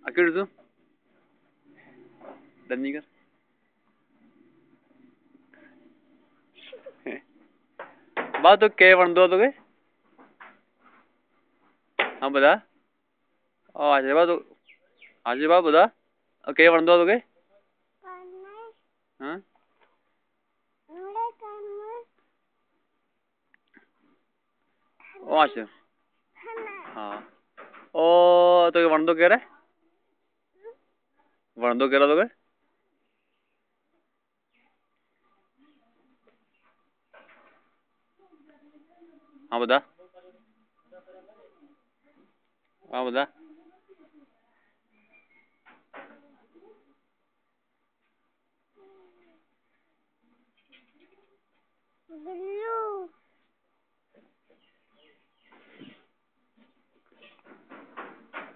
Akil tu. Dan ni kan. बात तो के वन दो तो के हाँ बता आज बात तो आज बात बता के वन दो तो के हाँ ओ अच्छा हाँ ओ तो के वन दो कह रहे वन दो कह रहा तो के हाँ बता हाँ बता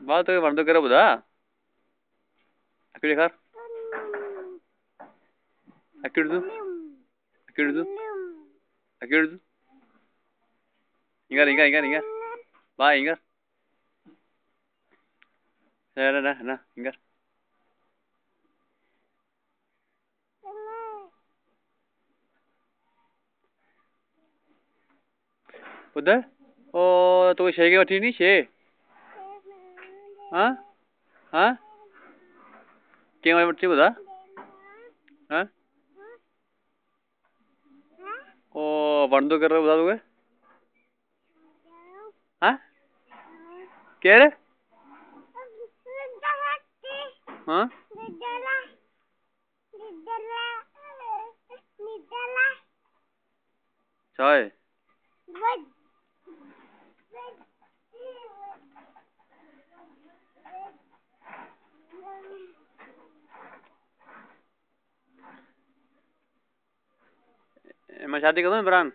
बात तो के वन दो कह रहा बता अकेले खार अकेले तू अकेले तू अकेले तू इंगर बा इंगर ना इंगर उधर ओ तो शे के बैठी नहीं शे हाँ हाँ क्या मैं बैठी बता हाँ ओ वन दो कर रहा बता दोगे हाँ क्या रे हाँ चाय मैं शादी करूँ इमरान